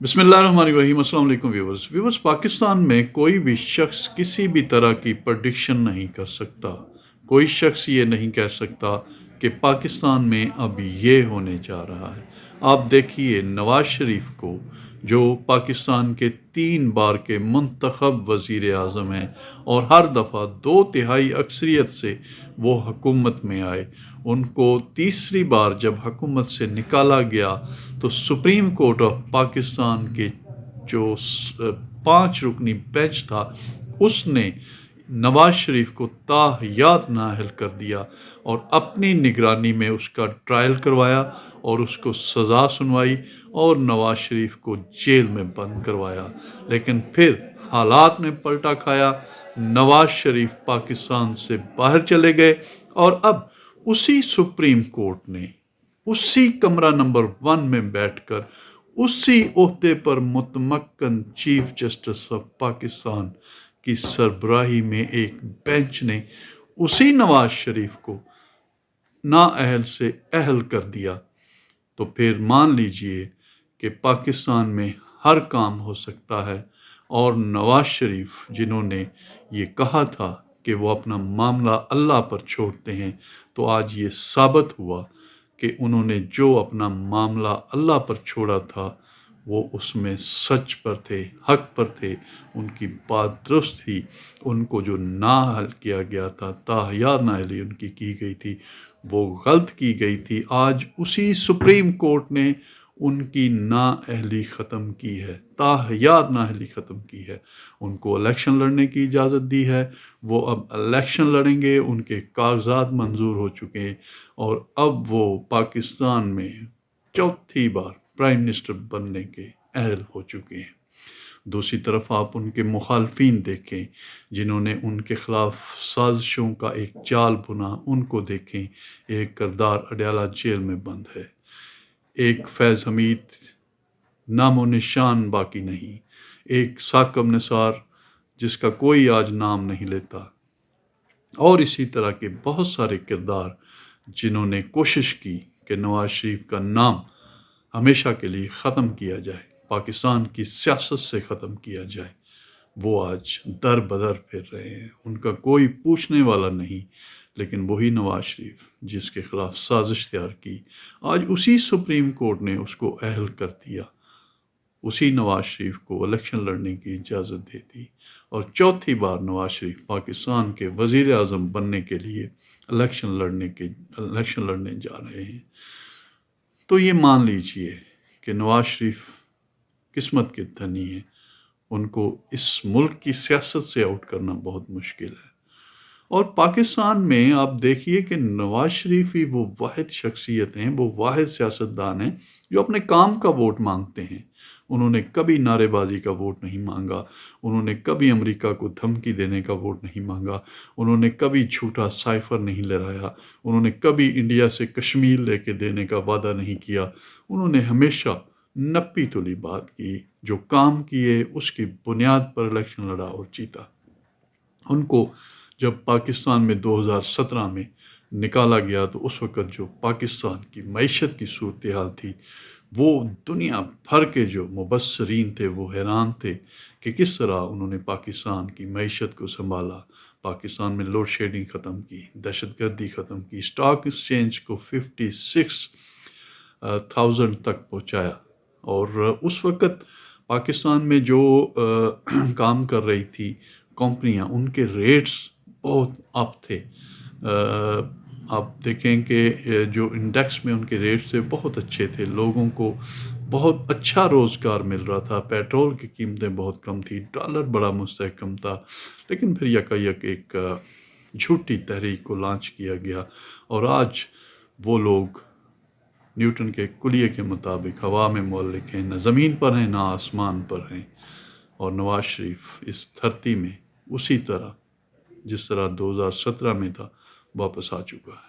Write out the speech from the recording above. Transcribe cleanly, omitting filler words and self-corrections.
बिस्मिल्लाहिर्रहमानिर्रहीम। अस्सलाम वालेकुम व्यूवर्स। पाकिस्तान में कोई भी शख्स किसी भी तरह की प्रेडिक्शन नहीं कर सकता। कोई शख्स ये नहीं कह सकता कि पाकिस्तान में अब ये होने जा रहा है। आप देखिए नवाज शरीफ को, जो पाकिस्तान के 3 बार के मुंतखब वज़ीर आज़म हैं और हर दफ़ा 2/3 अक्सरियत से वो हुकूमत में आए, उनको तीसरी बार जब हुकूमत से निकाला गया तो सुप्रीम कोर्ट ऑफ पाकिस्तान के जो 5 रुकनी बेंच था, उसने नवाज शरीफ को ताहयात नाअहल कर दिया और अपनी निगरानी में उसका ट्रायल करवाया और उसको सज़ा सुनवाई और नवाज शरीफ को जेल में बंद करवाया। लेकिन फिर हालात ने पलटा खाया, नवाज शरीफ पाकिस्तान से बाहर चले गए और अब उसी सुप्रीम कोर्ट ने उसी कमरा नंबर 1 में बैठकर उसी ओहदे पर मुतमक्कन चीफ जस्टिस ऑफ पाकिस्तान की सरबराही में एक बेंच ने उसी नवाज शरीफ को नाअहल से अहल कर दिया। तो फिर मान लीजिए कि पाकिस्तान में हर काम हो सकता है। और नवाज शरीफ, जिन्होंने ये कहा था कि वो अपना मामला अल्लाह पर छोड़ते हैं, तो आज ये साबित हुआ कि उन्होंने जो अपना मामला अल्लाह पर छोड़ा था वो उसमें सच पर थे, हक पर थे, उनकी बात दुरुस्त थी। उनको जो नाअहल किया गया था, ताहयात नाअहली उनकी की गई थी, वो गलत की गई थी। आज उसी सुप्रीम कोर्ट ने उनकी नाअहली ख़त्म की है, ताहयात नाअहली ख़त्म की है। उनको इलेक्शन लड़ने की इजाज़त दी है। वो अब इलेक्शन लड़ेंगे, उनके कागजात मंजूर हो चुके हैं और अब वो पाकिस्तान में चौथी बार प्राइम मिनिस्टर बनने के अहल हो चुके हैं। दूसरी तरफ आप उनके मुखालफीन देखें, जिन्होंने उनके ख़िलाफ़ साजिशों का एक जाल बुना, उनको देखें। एक किरदार अडयाला जेल में बंद है, एक फैज़ हमीद नामो निशान बाकी नहीं, एक साकब निसार जिसका कोई आज नाम नहीं लेता, और इसी तरह के बहुत सारे किरदार जिन्होंने कोशिश की कि नवाज शरीफ का नाम हमेशा के लिए ख़त्म किया जाए, पाकिस्तान की सियासत से ख़त्म किया जाए, वो आज दर बदर फिर रहे हैं। उनका कोई पूछने वाला नहीं। लेकिन वही नवाज शरीफ जिसके ख़िलाफ़ साजिश तैयार की, आज उसी सुप्रीम कोर्ट ने उसको अहल कर दिया, उसी नवाज शरीफ को इलेक्शन लड़ने की इजाज़त दे दी और चौथी बार नवाज शरीफ पाकिस्तान के वज़ीर आज़म बनने के लिए इलेक्शन लड़ने जा रहे हैं। तो ये मान लीजिए कि नवाज शरीफ किस्मत के धनी हैं। उनको इस मुल्क की सियासत से आउट करना बहुत मुश्किल है। और पाकिस्तान में आप देखिए कि नवाज शरीफ ही वो वाहिद शख्सियत हैं, वो वाहिद सियासतदान हैं जो अपने काम का वोट मांगते हैं। उन्होंने कभी नारेबाजी का वोट नहीं मांगा, उन्होंने कभी अमेरिका को धमकी देने का वोट नहीं मांगा, उन्होंने कभी झूठा साइफर नहीं लहराया, उन्होंने कभी इंडिया से कश्मीर लेके देने का वादा नहीं किया। उन्होंने हमेशा नप्पी तुली बात की, जो काम किए उसकी बुनियाद पर इलेक्शन लड़ा और जीता। उनको जब पाकिस्तान में 2017 में निकाला गया तो उस वक़्त जो पाकिस्तान की मईशत की सूरत हाल थी, वो दुनिया भर के जो मुबस्सरीन थे वो हैरान थे कि किस तरह उन्होंने पाकिस्तान की मईशत को संभाला। पाकिस्तान में लोड शेडिंग ख़त्म की, दहशतगर्दी ख़त्म की, स्टॉक एक्सचेंज को 56,000 तक पहुँचाया। और उस वक़्त पाकिस्तान में जो काम कर रही थी कंपनियां, उनके रेट्स बहुत अप थे। आप देखें कि जो इंडेक्स में उनके रेट्स थे बहुत अच्छे थे, लोगों को बहुत अच्छा रोज़गार मिल रहा था, पेट्रोल की कीमतें बहुत कम थी, डॉलर बड़ा मुस्तहकम था। लेकिन फिर यकायक एक झूठी तहरीक को लॉन्च किया गया और आज वो लोग न्यूटन के कुलिये के मुताबिक हवा में मौलिक हैं, न ज़मीन पर हैं ना आसमान पर हैं। और नवाज शरीफ इस धरती में उसी तरह जिस तरह 2017 में था वापस आ चुका है।